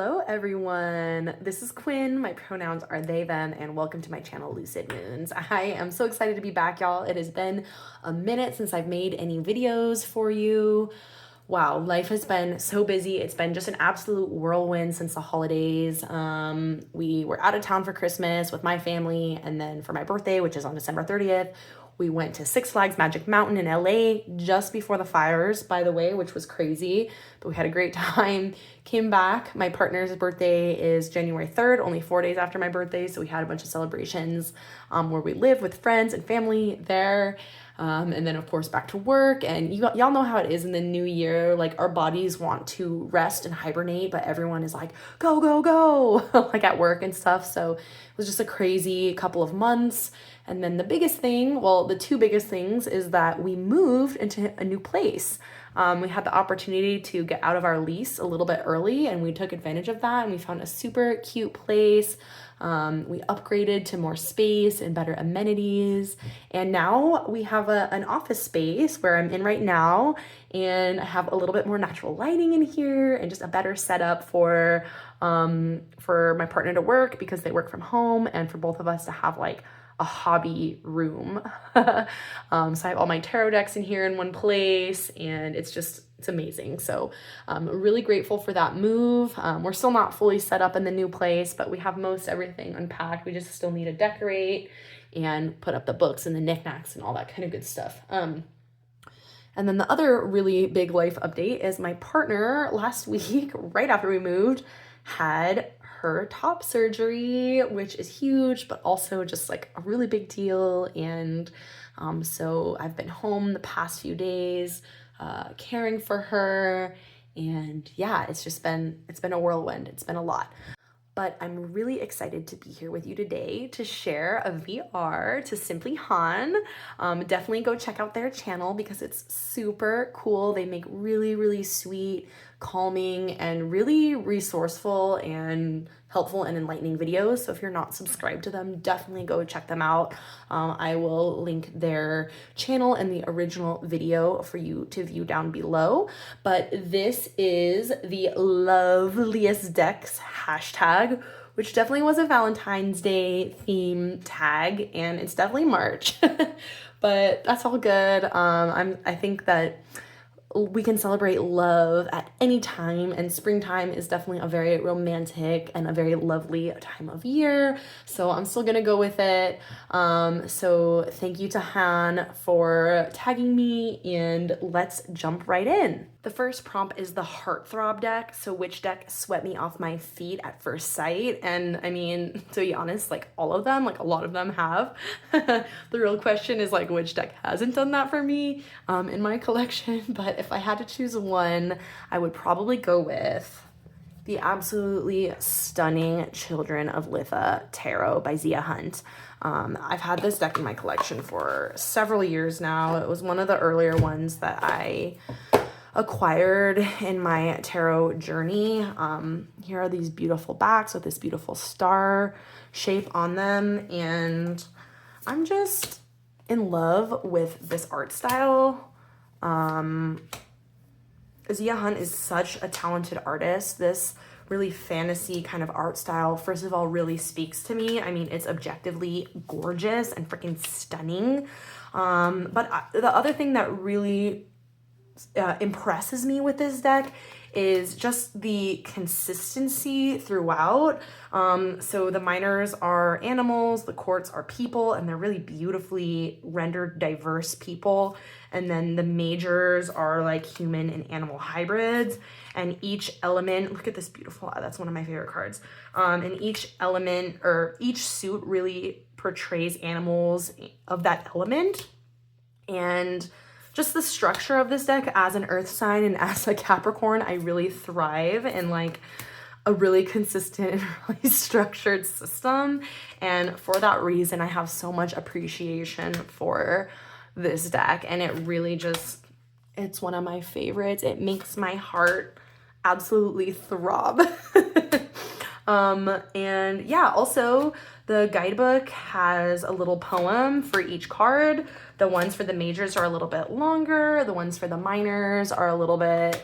Hello everyone, this is Quinn. My pronouns are they, them, and welcome to my channel, Lucid Moons. I am so excited to be back, y'all. It has been a minute since I've made any videos for you. Wow, life has been so busy. It's been just an absolute whirlwind since the holidays. We were out of town for Christmas with my family, and then for my birthday, which is on December 30th, we went to Six Flags Magic Mountain in LA just before the fires, by the way, which was crazy, but we had a great time. Came back. My partner's birthday is January 3rd, only 4 days after my birthday, so we had a bunch of celebrations where we live with friends and family there. And then of course back to work, and y'all know how it is in the new year. Like, our bodies want to rest and hibernate, but everyone is like, go, go, go, like at work and stuff. So it was just a crazy couple of months. And then the biggest thing, well, the two biggest things is that we moved into a new place. We had the opportunity to get out of our lease a little bit early, and we took advantage of that, and we found a super cute place. We upgraded to more space and better amenities, and now we have an office space where I'm in right now, and I have a little bit more natural lighting in here and just a better setup for my partner to work, because they work from home, and for both of us to have like a hobby room. So I have all my tarot decks in here in one place, and it's amazing. So I'm really grateful for that move. We're still not fully set up in the new place, but we have most everything unpacked. We just still need to decorate and put up the books and the knickknacks and all that kind of good stuff. And then the other really big life update is my partner last week, right after we moved, had her top surgery, which is huge, but also just like a really big deal. And so I've been home the past few days caring for her, and yeah, it's been a whirlwind. It's been a lot. But I'm really excited to be here with you today to share a VR to Simply Han. Definitely go check out their channel because it's super cool. They make really, really sweet, calming, and really resourceful and helpful and enlightening videos. So if you're not subscribed to them, definitely go check them out. I will link their channel and the original video for you to view down below. But this is the loveliest decks hashtag, which definitely was a Valentine's Day theme tag, and it's definitely March, but that's all good. I think that we can celebrate love at any time, and springtime is definitely a very romantic and a very lovely time of year, so I'm still gonna go with it. So thank you to Han for tagging me, and let's jump right in. The first prompt is the Heartthrob Deck. So which deck swept me off my feet at first sight? And I mean, to be honest, like all of them, like a lot of them have. The real question is like, which deck hasn't done that for me in my collection? But if I had to choose one, I would probably go with the absolutely stunning Children of Litha Tarot by Zia Hunt. I've had this deck in my collection for several years now. It was one of the earlier ones that I acquired in my tarot journey. Here are these beautiful backs with this beautiful star shape on them, and I'm just in love with this art style. Zia Hunt is such a talented artist. This really fantasy kind of art style, first of all, really speaks to me. I mean, it's objectively gorgeous and freaking stunning. But the other thing that really impresses me with this deck is just the consistency throughout. So the minors are animals, the courts are people, and they're really beautifully rendered diverse people. And then the majors are like human and animal hybrids, and each element, look at this beautiful, that's one of my favorite cards. And each element or each suit really portrays animals of that element. And just the structure of this deck as an earth sign and as a Capricorn, I really thrive in like a really consistent and really structured system. And for that reason, I have so much appreciation for this deck. And it really just, it's one of my favorites. It makes my heart absolutely throb. And yeah, also the guidebook has a little poem for each card. The ones for the majors are a little bit longer. The ones for the minors are a little bit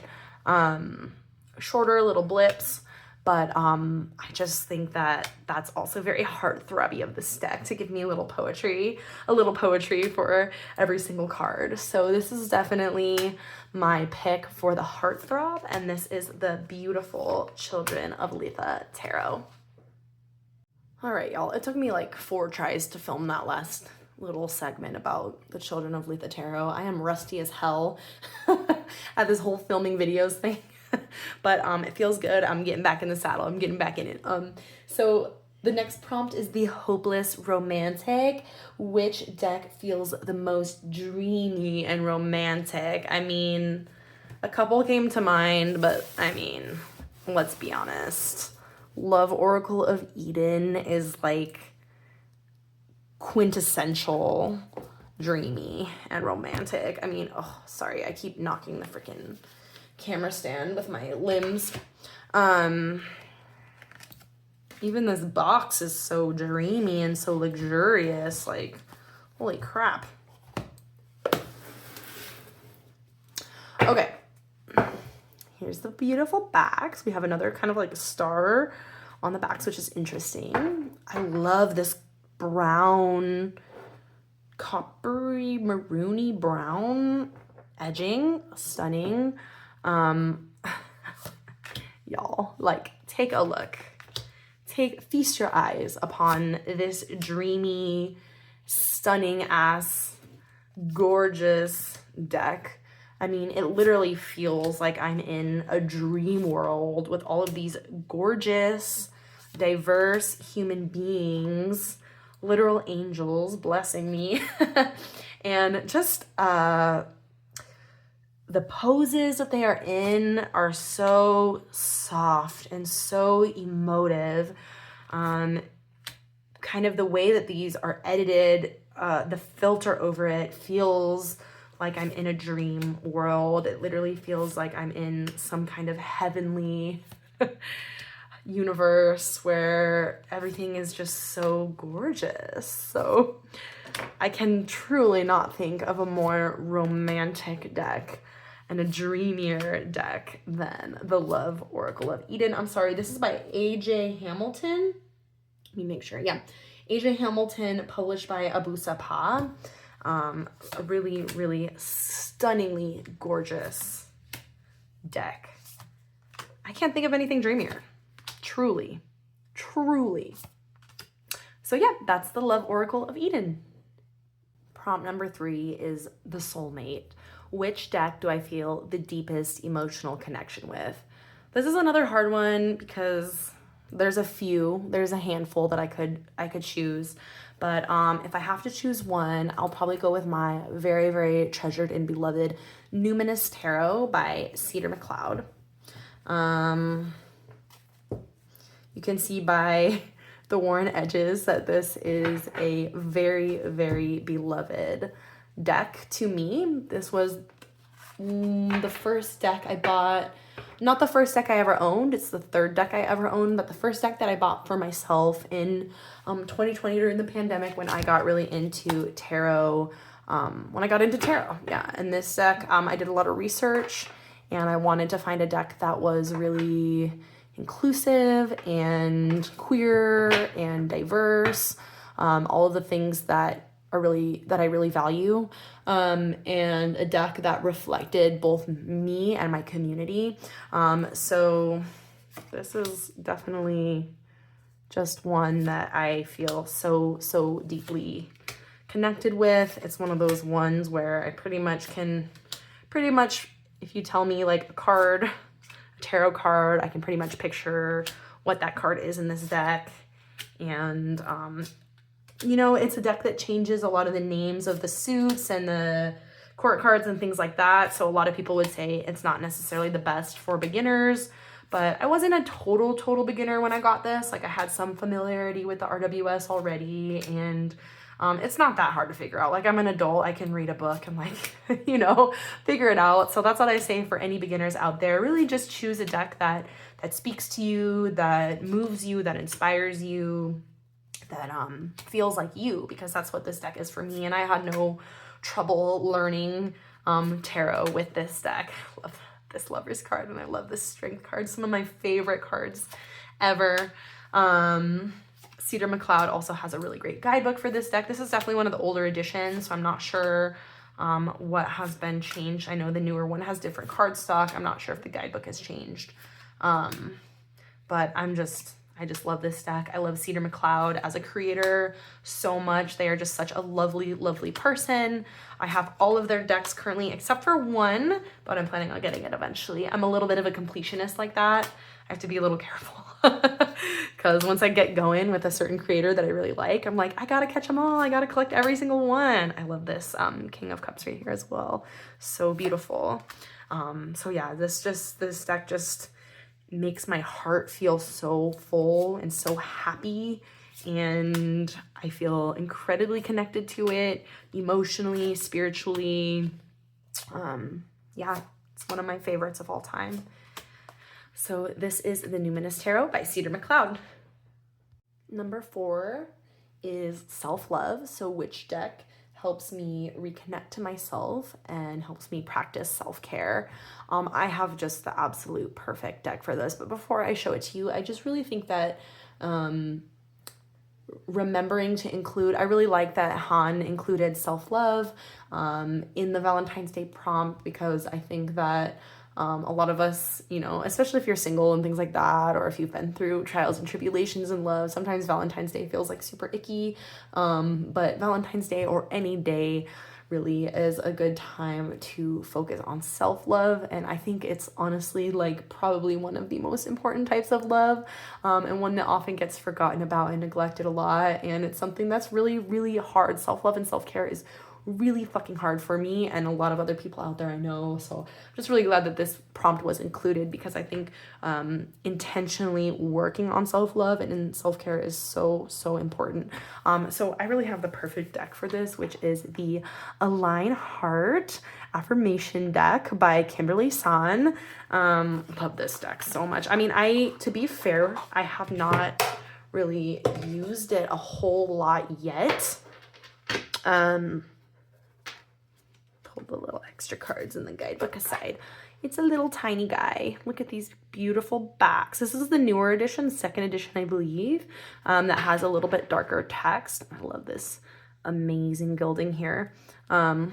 shorter, little blips. but I just think that that's also very heartthrobby of this deck to give me a little poetry for every single card. So this is definitely my pick for the Heartthrob, and this is the beautiful Children of Letha Tarot. All right, y'all, it took me like 4 tries to film that last little segment about the Children of Letha Tarot. I am rusty as hell at this whole filming videos thing. But it feels good. I'm getting back in the saddle. I'm getting back in it. So the next prompt is the Hopeless Romantic. Which deck feels the most dreamy and romantic? I mean, a couple came to mind, but I mean, let's be honest. Love Oracle of Eden is like quintessential dreamy and romantic. I mean, oh, sorry, I keep knocking the freaking camera stand with my limbs. Even this box is so dreamy and so luxurious, like, holy crap. Okay, here's the beautiful backs. We have another kind of like a star on the backs, which is interesting. I love this brown, coppery, maroony brown edging. Stunning. Y'all, like, take a look. Feast your eyes upon this dreamy, stunning ass, gorgeous deck. I mean, it literally feels like I'm in a dream world with all of these gorgeous, diverse human beings, literal angels blessing me. And just the poses that they are in are so soft and so emotive. Kind of the way that these are edited, the filter over it feels like I'm in a dream world. It literally feels like I'm in some kind of heavenly universe where everything is just so gorgeous. So I can truly not think of a more romantic deck and a dreamier deck than the Love Oracle of Eden. I'm sorry, this is by AJ Hamilton. Let me make sure. Yeah, AJ Hamilton, published by Abusapa. A really, really stunningly gorgeous deck. I can't think of anything dreamier. Truly, truly. So yeah, that's the Love Oracle of Eden. Prompt number 3 is the Soulmate. Which deck do I feel the deepest emotional connection with? This is another hard one because there's a handful that I could choose. But if I have to choose one, I'll probably go with my very, very treasured and beloved Numinous Tarot by Cedar McLeod. You can see by the worn edges that this is a very, very beloved deck to me. This was the first deck I bought. Not the first deck I ever owned. It's the third deck I ever owned, but the first deck that I bought for myself in 2020 during the pandemic when I got really into tarot. Yeah, and this deck, I did a lot of research and I wanted to find a deck that was really inclusive and queer and diverse. All of the things that I really value, and a deck that reflected both me and my community. So this is definitely just one that I feel so deeply connected with. It's one of those ones where I pretty much, if you tell me like a tarot card, I can pretty much picture what that card is in this deck. And you know, it's a deck that changes a lot of the names of the suits and the court cards and things like that. So a lot of people would say it's not necessarily the best for beginners, but I wasn't a total beginner when I got this. Like, I had some familiarity with the RWS already, and it's not that hard to figure out. Like, I'm an adult, I can read a book and like, you know, figure it out. So that's what I say for any beginners out there. Really just choose a deck that speaks to you, that moves you, that inspires you, that feels like you, because that's what this deck is for me. And I had no trouble learning tarot with this deck. this Lover's card, and I love this Strength card. Some of my favorite cards ever. Cedar McLeod also has a really great guidebook for this deck. This is definitely one of the older editions, so I'm not sure what has been changed. I know the newer one has different card stock. I'm not sure if the guidebook has changed. But I just love this deck. I love Cedar McLeod as a creator so much. They are just such a lovely, lovely person. I have all of their decks currently except for one, but I'm planning on getting it eventually. I'm a little bit of a completionist like that. I have to be a little careful because once I get going with a certain creator that I really like, I'm like, I gotta catch them all. I gotta collect every single one. I love this King of Cups right here as well. So beautiful. So yeah, this deck just makes my heart feel so full and so happy, and I feel incredibly connected to it emotionally, spiritually. Yeah, it's one of my favorites of all time. So this is the Numinous Tarot by Cedar McLeod. Number 4 is self-love. So which deck helps me reconnect to myself and helps me practice self-care. I have just the absolute perfect deck for this, but before I show it to you, I just really think that remembering to include, I really like that Han included self-love in the Valentine's Day prompt, because I think that a lot of us, you know, especially if you're single and things like that, or if you've been through trials and tribulations in love, sometimes Valentine's Day feels like super icky. But Valentine's Day or any day really is a good time to focus on self-love. And I think it's honestly like probably one of the most important types of love, and one that often gets forgotten about and neglected a lot. And it's something that's really, really hard. Self-love and self-care is really fucking hard for me and a lot of other people out there I know. So I'm just really glad that this prompt was included, because I think intentionally working on self-love and in self-care is so, so important. So I really have the perfect deck for this, which is the Align Heart Affirmation Deck by Kimberly San. Love this deck so much. I mean, to be fair, I have not really used it a whole lot yet. The little extra cards in the guidebook aside, it's a little tiny guy. Look at these beautiful backs. This is the newer edition, 2nd edition, I believe, that has a little bit darker text. I love this amazing gilding here. Let's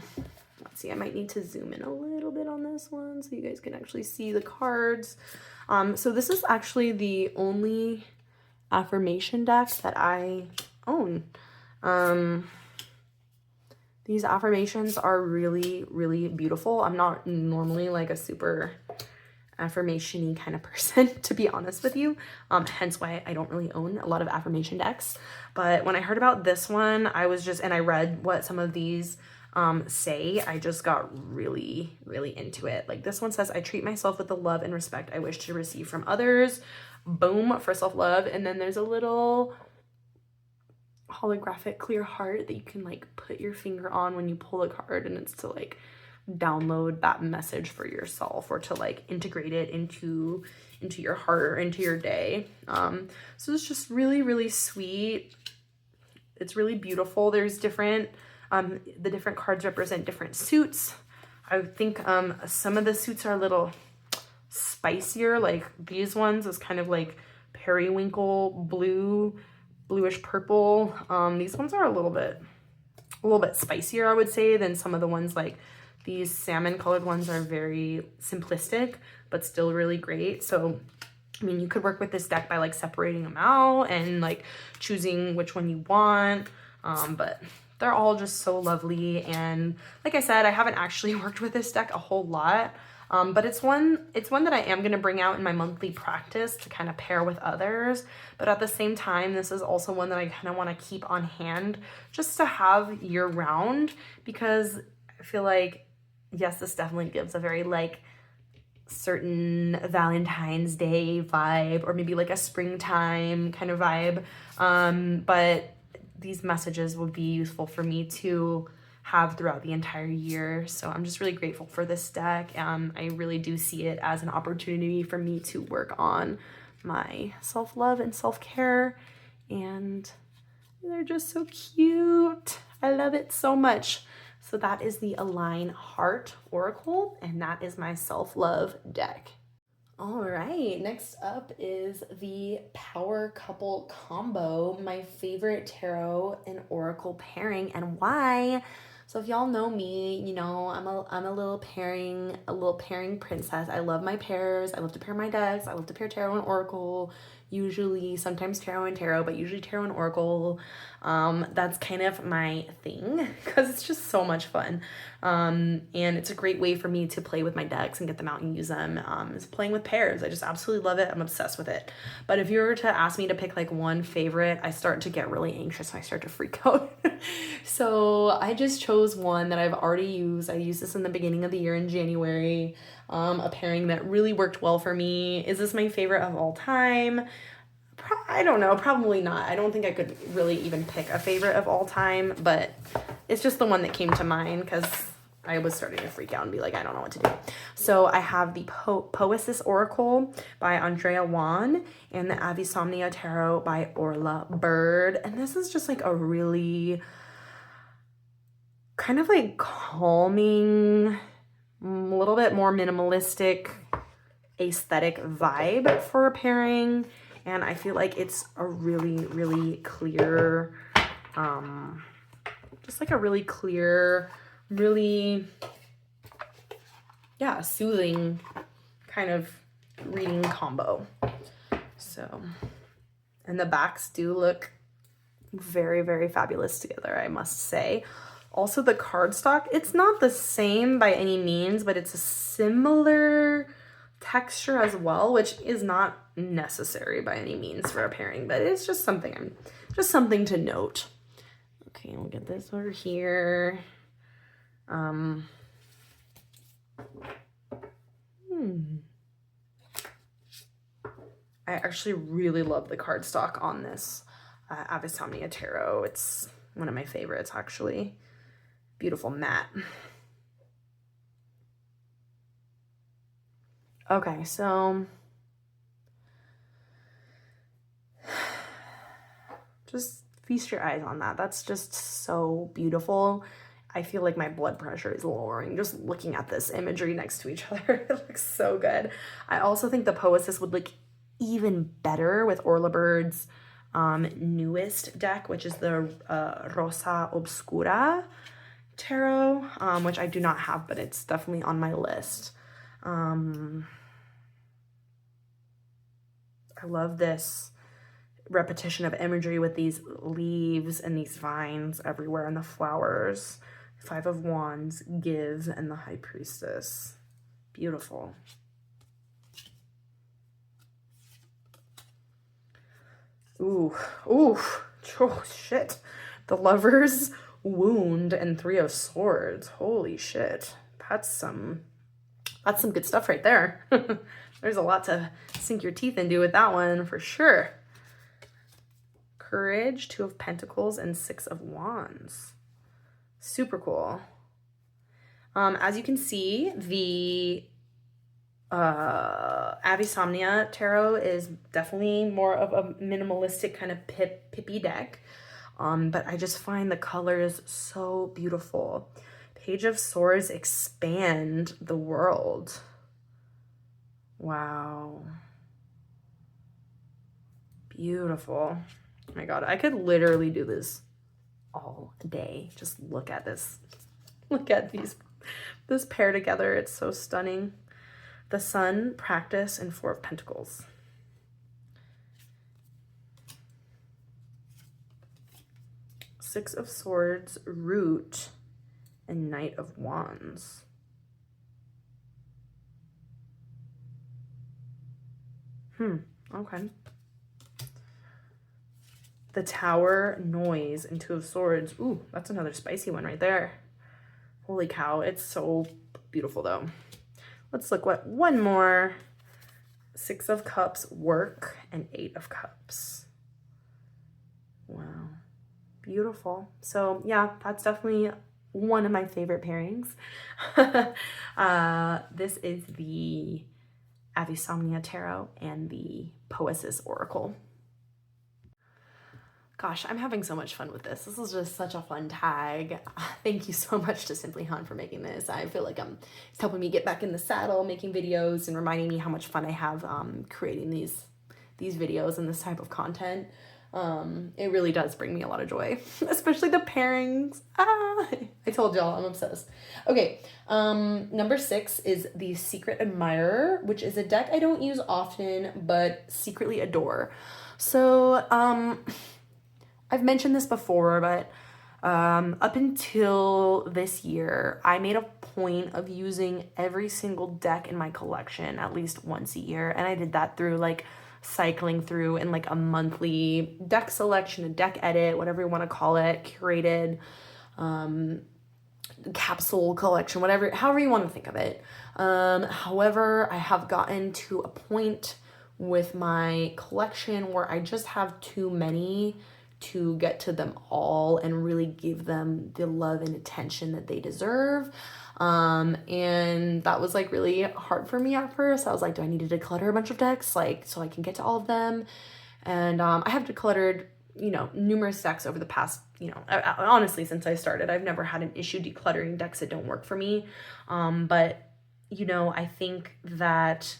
see, I might need to zoom in a little bit on this one so you guys can actually see the cards. So this is actually the only affirmation deck that I own. These affirmations are really, really beautiful. I'm not normally like a super affirmation-y kind of person, to be honest with you. Hence why I don't really own a lot of affirmation decks. But when I heard about this one, and I read what some of these say, I just got really, really into it. Like this one says, I treat myself with the love and respect I wish to receive from others. Boom, for self-love. And then there's a little holographic clear heart that you can like put your finger on when you pull a card, and it's to like download that message for yourself or to like integrate it into your heart or into your day. So it's just really, really sweet. It's really beautiful. There's different the different cards represent different suits. I think some of the suits are a little spicier, like these ones is kind of like periwinkle bluish purple. These ones are a little bit spicier, I would say, than some of the ones. Like these salmon colored ones are very simplistic but still really great. So I mean, you could work with this deck by like separating them out and like choosing which one you want, but they're all just so lovely. And like I said, I haven't actually worked with this deck a whole lot. But it's one that I am going to bring out in my monthly practice to kind of pair with others. But at the same time, this is also one that I kind of want to keep on hand just to have year round, because I feel like, yes, this definitely gives a very like certain Valentine's Day vibe, or maybe like a springtime kind of vibe. But these messages would be useful for me to have throughout the entire year. So I'm just really grateful for this deck. I really do see it as an opportunity for me to work on my self-love and self-care, and they're just so cute. I love it so much. So that is the Align Heart Oracle, and that is my self-love deck. All right, next up is the Power Couple Combo, my favorite tarot and oracle pairing, and why. So if y'all know me, you know I'm a little pairing princess. I love my pairs. I love to pair my decks. I love to pair tarot and oracle. Usually, sometimes tarot and tarot, but usually tarot and oracle. That's kind of my thing because it's just so much fun. And it's a great way for me to play with my decks and get them out and use them. Is playing with pairs. I just absolutely love it. I'm obsessed with it. But if you were to ask me to pick like one favorite, I start to get really anxious and I start to freak out. So I just chose one that I've already used. I used this in the beginning of the year in January. A pairing that really worked well for me. Is this my favorite of all time? I don't know, probably not. I don't think I could really even pick a favorite of all time, but it's just the one that came to mind because I was starting to freak out and be like, I don't know what to do. So I have the Poesis Oracle by Andrea Wan and the Avisomnia Tarot by Orla Bird. And this is just like a really kind of like calming, a little bit more minimalistic aesthetic vibe for a pairing. And I feel like it's a really, really clear, just like a really clear, really, yeah, soothing kind of reading combo. So, and the backs do look very, very fabulous together, I must say. Also, the cardstock, it's not the same by any means, but it's a similar texture as well, which is not necessary by any means for a pairing, but it's just something to note. Okay, we'll get this over here. I actually really love the cardstock on this Avisomnia Tarot. It's one of my favorites, actually. Beautiful matte. Okay, so just feast your eyes on that. That's just so beautiful. I feel like my blood pressure is lowering just looking at this imagery next to each other. It looks so good. I also think the Poesis would look even better with Orla Bird's newest deck, which is the Rosa Obscura Tarot, which I do not have, but it's definitely on my list. I love this repetition of imagery with these leaves and these vines everywhere and the flowers. Five of Wands, Give, and the High Priestess. Beautiful. Ooh, oh shit. The Lover's Wound and Three of Swords. Holy shit. That's some good stuff right there. There's a lot to sink your teeth into with that one for sure. Courage, Two of Pentacles, and Six of Wands. Super cool. As you can see, the Avisomnia Tarot is definitely more of a minimalistic kind of pippy deck. But I just find the colors so beautiful. Page of Swords, expand the world. Wow. Beautiful. Oh my God, I could literally do this all day. Just look at this. Look at this pair together. It's so stunning. The Sun, Practice, and Four of Pentacles. Six of Swords, Root, and Knight of Wands. Okay. The Tower, Noise, and Two of Swords. Ooh, that's another spicy one right there. Holy cow, it's so beautiful though. Let's look what one more. Six of Cups, Work, and Eight of Cups. Wow, beautiful. So yeah, that's definitely one of my favorite pairings. This is the Avisomnia Tarot and the Poesis Oracle. Gosh, I'm having so much fun with this. This is just such a fun tag. Thank you so much to Simply Han for making this. I feel like it's helping me get back in the saddle, making videos, and reminding me how much fun I have creating these videos and this type of content. It really does bring me a lot of joy, especially the pairings. I told y'all I'm obsessed. Okay, number 6 is the Secret Admirer, which is a deck I don't use often, but secretly adore. So, I've mentioned this before, but up until this year, I made a point of using every single deck in my collection at least once a year, and I did that through like cycling through in like a monthly deck selection, a deck edit, whatever you want to call it, curated capsule collection, however you want to think of it. However, I have gotten to a point with my collection where I just have too many to get to them all and really give them the love and attention that they deserve. And that was like really hard for me at first. I was like, do I need to declutter a bunch of decks like so I can get to all of them? And I have decluttered, numerous decks over the past, honestly, since I started. I've never had an issue decluttering decks that don't work for me. But I think that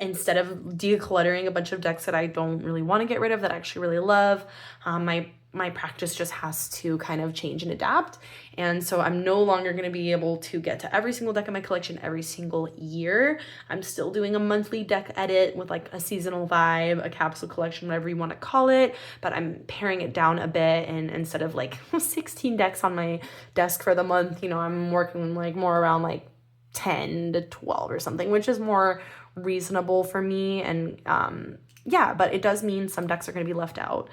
instead of decluttering a bunch of decks that I don't really want to get rid of, that I actually really love, my practice just has to kind of change and adapt. And so I'm no longer going to be able to get to every single deck in my collection every single year. I'm still doing a monthly deck edit with like a seasonal vibe, a capsule collection, whatever you want to call it, but I'm paring it down a bit. And instead of like 16 decks on my desk for the month, I'm working like more around like 10 to 12 or something, which is more reasonable for me. And but it does mean some decks are going to be left out.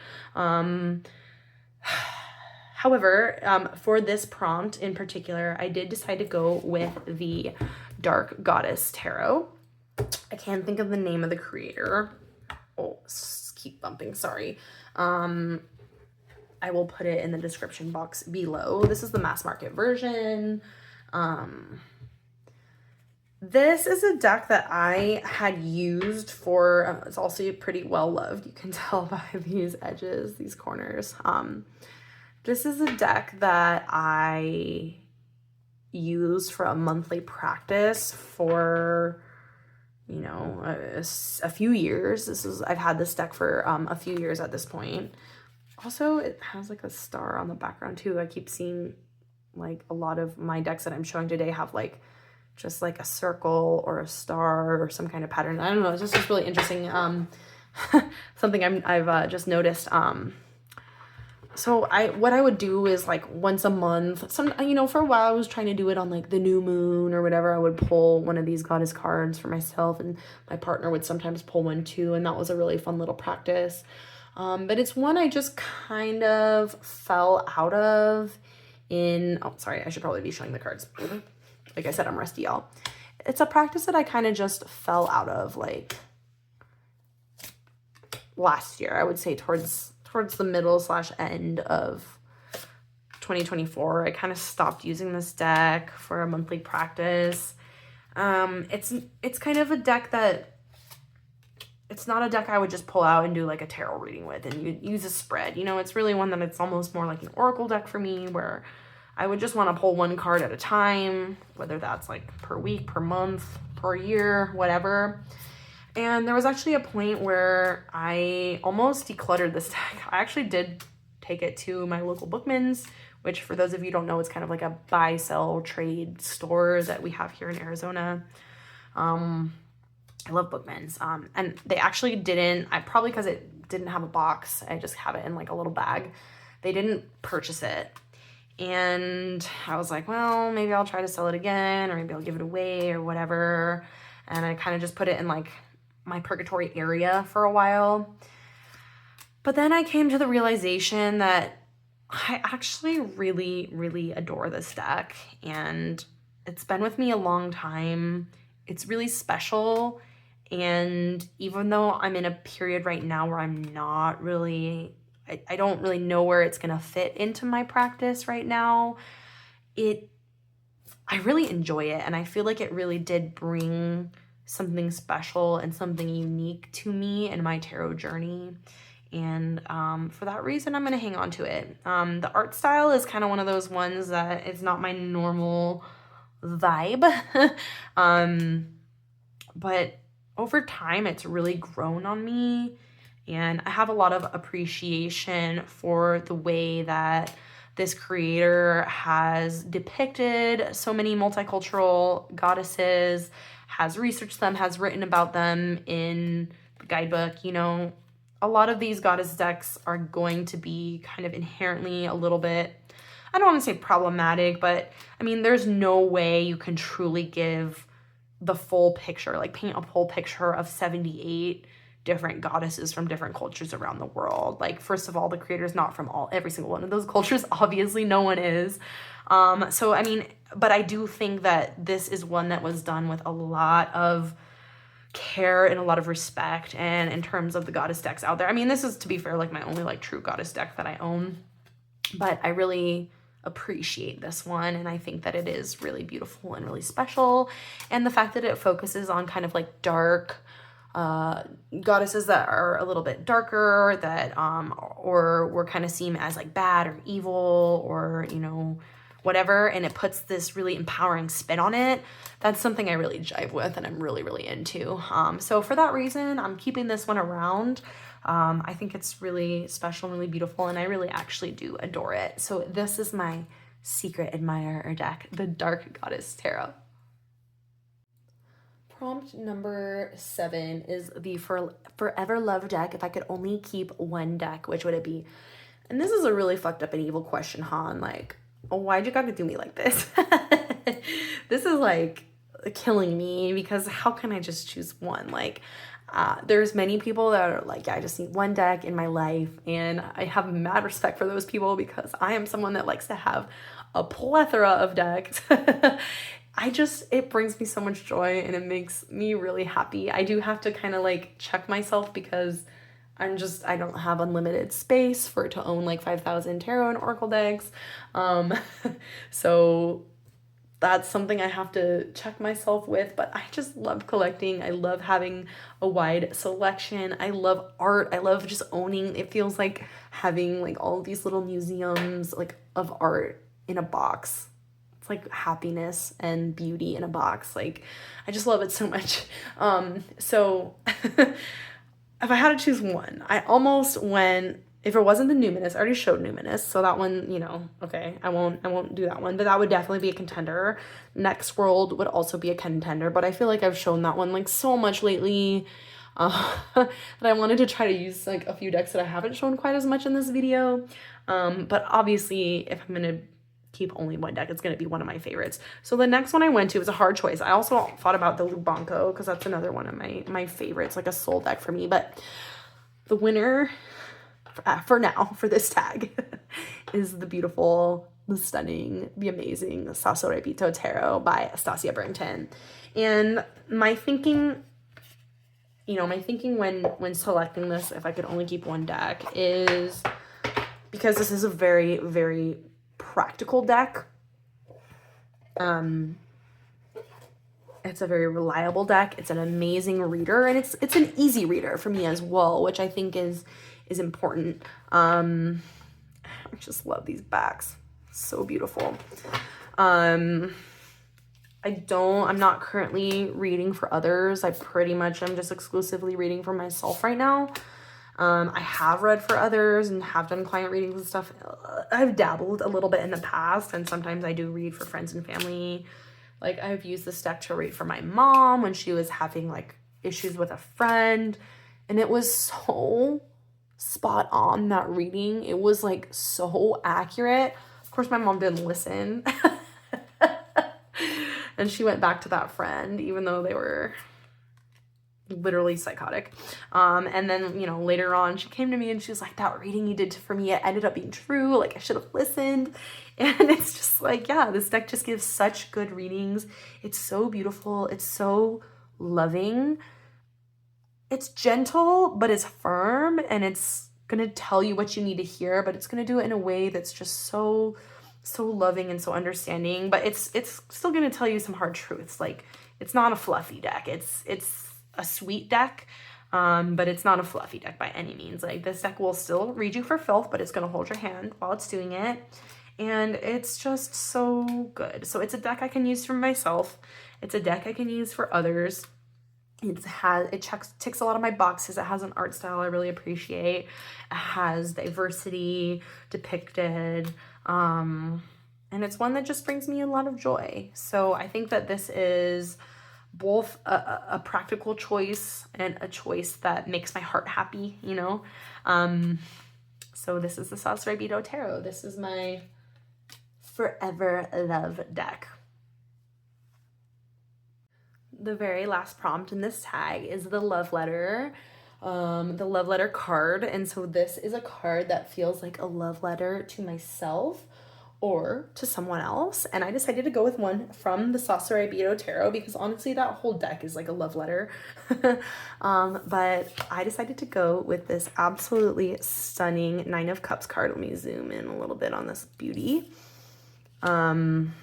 However, for this prompt in particular, I did decide to go with the Dark Goddess Tarot. I can't think of the name of the creator. Oh, keep bumping, sorry. I will put it in the description box below. This is the mass market version. This is a deck that I had used for, it's also pretty well loved. You can tell by these edges, these corners. This is a deck that I use for a monthly practice for, a few years. I've had this deck for a few years at this point. Also, it has like a star on the background too. I keep seeing like a lot of my decks that I'm showing today have like just like a circle or a star or some kind of pattern. I don't know, it's just really interesting. Something I've just noticed. So what I would do is like once a month, for a while I was trying to do it on like the new moon or whatever. I would pull one of these goddess cards for myself, and my partner would sometimes pull one too, and that was a really fun little practice. But it's one I just kind of fell out of sorry, I should probably be showing the cards. Like I said, I'm rusty, y'all. It's a practice that I kind of just fell out of like last year. I would say towards the middle / end of 2024. I kind of stopped using this deck for a monthly practice. It's kind of a deck that, it's not a deck I would just pull out and do like a tarot reading with and you use a spread. It's really one that it's almost more like an oracle deck for me, where I would just want to pull one card at a time, whether that's like per week, per month, per year, whatever. And there was actually a point where I almost decluttered this deck. I actually did take it to my local Bookman's, which for those of you who don't know, is kind of like a buy, sell, trade store that we have here in Arizona. I love Bookman's. And they actually didn't, probably because it didn't have a box, I just have it in like a little bag. They didn't purchase it. And I was like, well, maybe I'll try to sell it again, or maybe I'll give it away or whatever. And I kind of just put it in like my purgatory area for a while. But then I came to the realization that I actually really, really adore this deck. And it's been with me a long time. It's really special. And even though I'm in a period right now where I'm not really, I don't really know where it's going to fit into my practice right now, I really enjoy it. And I feel like it really did bring something special and something unique to me in my tarot journey. And for that reason, I'm going to hang on to it. The art style is kind of one of those ones that it's not my normal vibe. But over time, it's really grown on me. And I have a lot of appreciation for the way that this creator has depicted so many multicultural goddesses, has researched them, has written about them in the guidebook. You know, a lot of these goddess decks are going to be kind of inherently a little bit, I don't want to say problematic, but I mean, there's no way you can truly give the full picture, like paint a full picture of 78 different goddesses from different cultures around the world. Like, first of all, the creator's not from every single one of those cultures. Obviously, no one is. So, I mean, but I do think that this is one that was done with a lot of care and a lot of respect. And in terms of the goddess decks out there, I mean, this is, to be fair, like my only like true goddess deck that I own. But I really appreciate this one, and I think that it is really beautiful and really special. And the fact that it focuses on kind of like dark goddesses that are a little bit darker, that or were kind of seen as like bad or evil, or you know, whatever, and it puts this really empowering spin on it. That's something I really jive with and I'm really, really into. So for that reason, I'm keeping this one around. I think it's really special and really beautiful, and I really actually do adore it. So this is my secret admirer deck, the Dark Goddess Tarot. Prompt number 7 is the Forever Love deck. If I could only keep one deck, which would it be? And this is a really fucked up and evil question, Han. Like, oh, why'd you gotta do me like this? This is like killing me, because how can I just choose one? Like, there's many people that are like, yeah, I just need one deck in my life, and I have mad respect for those people, because I am someone that likes to have a plethora of decks. It brings me so much joy, and it makes me really happy. I do have to kind of like check myself, because I don't have unlimited space to own like 5,000 tarot and oracle decks. So that's something I have to check myself with, but I just love collecting. I love having a wide selection. I love art. I love just owning. It feels like having like all of these little museums like of art in a box. It's like happiness and beauty in a box. Like, I just love it so much. So if I had to choose one, I almost went, if it wasn't the Numinous, I already showed Numinous, so that one, you know, okay, I won't do that one, but that would definitely be a contender. Next World would also be a contender, but I feel like I've shown that one like so much lately that I wanted to try to use like a few decks that I haven't shown quite as much in this video. But obviously, if I'm gonna keep only one deck, it's gonna be one of my favorites. So the next one I went to was a hard choice. I also thought about the Lubanco, because that's another one of my favorites, like a soul deck for me, but the winner for this tag is the beautiful, the stunning, the amazing Sasso Repito Tarot by Stasia Burnton. And my thinking when selecting this, if I could only keep one deck, is because this is a very, very practical deck. It's a very reliable deck. It's an amazing reader, and it's an easy reader for me as well, which I think is important. I just love these backs. So beautiful. I'm not currently reading for others. I pretty much am just exclusively reading for myself right now. I have read for others and have done client readings and stuff. I've dabbled a little bit in the past, and sometimes I do read for friends and family. Like, I've used this deck to read for my mom when she was having like issues with a friend, and it was so spot on, that reading. It was like so accurate. Of course, my mom didn't listen. And she went back to that friend, even though they were literally psychotic. And then, you know, later on she came to me and she was like, that reading you did for me, it ended up being true. Like, I should have listened. And it's just like, yeah, this deck just gives such good readings. It's so beautiful. It's so loving. It's gentle, but it's firm, and it's gonna tell you what you need to hear, but it's gonna do it in a way that's just so loving and so understanding. But it's still gonna tell you some hard truths. Like, it's not a fluffy deck. It's a sweet deck. but it's not a fluffy deck by any means. Like, this deck will still read you for filth, but it's going to hold your hand while it's doing it. And it's just so good. So it's a deck I can use for myself. It's a deck I can use for others. It ticks a lot of my boxes. It has an art style I really appreciate. It has diversity depicted. And it's one that just brings me a lot of joy. So I think that this is both a practical choice and a choice that makes my heart happy, you know? So this is the Soulmate Tarot. This is my forever love deck. The very last prompt in this tag is the love letter card. And so this is a card that feels like a love letter to myself or to someone else. And I decided to go with one from the Soulmate Tarot because honestly, that whole deck is like a love letter. But I decided to go with this absolutely stunning Nine of Cups card. Let me zoom in a little bit on this beauty. On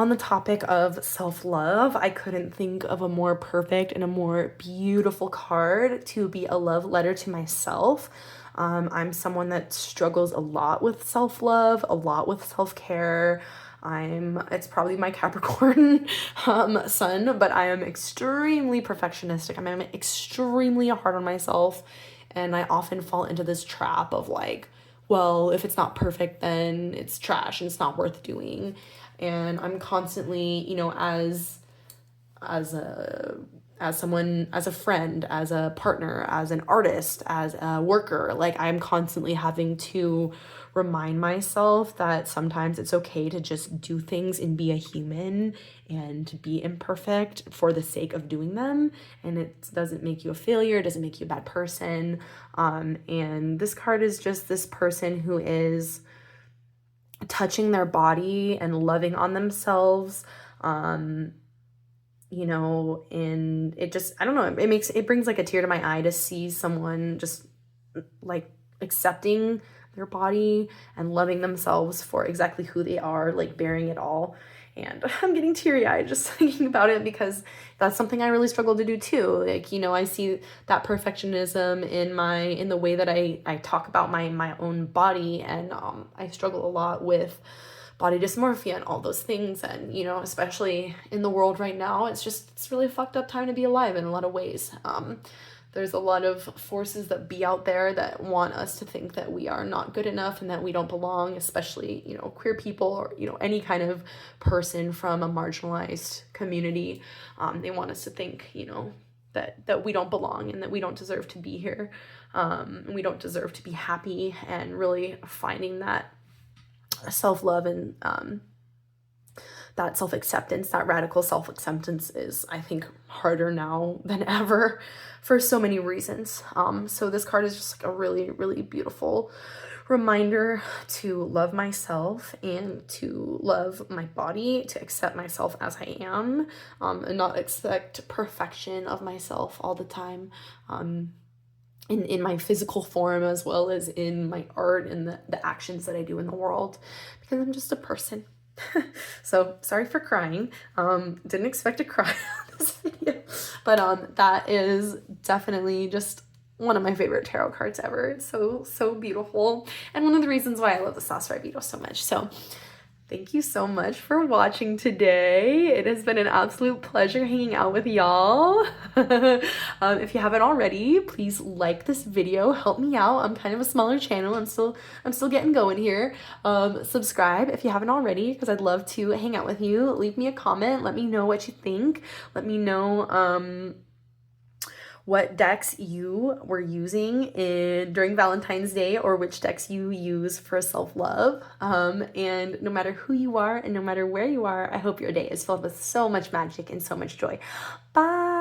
the topic of self-love, I couldn't think of a more perfect and a more beautiful card to be a love letter to myself. I'm someone that struggles a lot with self-love, a lot with self-care. It's probably my Capricorn sun, but I am extremely perfectionistic. I'm extremely hard on myself, and I often fall into this trap of like, well, if it's not perfect, then it's trash and it's not worth doing. And I'm constantly, you know, as someone, as a friend, as a partner, as an artist, as a worker, like I'm constantly having to remind myself that sometimes it's okay to just do things and be a human and to be imperfect for the sake of doing them. And it doesn't make you a failure, it doesn't make you a bad person. And this card is just this person who is touching their body and loving on themselves, you know, and it just, I don't know, it brings like a tear to my eye to see someone just like accepting their body and loving themselves for exactly who they are, like bearing it all. And I'm getting teary-eyed just thinking about it because that's something I really struggle to do too. Like, you know, I see that perfectionism in the way that I talk about my own body, and I struggle a lot with body dysmorphia and all those things. And, you know, especially in the world right now, it's really a fucked up time to be alive in a lot of ways. There's a lot of forces that be out there that want us to think that we are not good enough and that we don't belong, especially, you know, queer people or, you know, any kind of person from a marginalized community. They want us to think, you know, that we don't belong and that we don't deserve to be here. And we don't deserve to be happy, and really finding that self-love and that self-acceptance, that radical self-acceptance is, I think, harder now than ever for so many reasons. So this card is just like a really, really beautiful reminder to love myself and to love my body, to accept myself as I am, and not expect perfection of myself all the time. In my physical form as well as in my art and the actions that I do in the world, because I'm just a person. So sorry for crying. Didn't expect to cry on this video, but that is definitely just one of my favorite tarot cards ever. It's so beautiful, and one of the reasons why I love the Soulmate so much. So thank you so much for watching today. It has been an absolute pleasure hanging out with y'all. If you haven't already, please like this video. Help me out. I'm kind of a smaller channel. I'm still getting going here. Subscribe if you haven't already, because I'd love to hang out with you. Leave me a comment. Let me know what you think. Let me know what decks you were using during Valentine's Day, or which decks you use for self-love. And no matter who you are and no matter where you are, I hope your day is filled with so much magic and so much joy. Bye!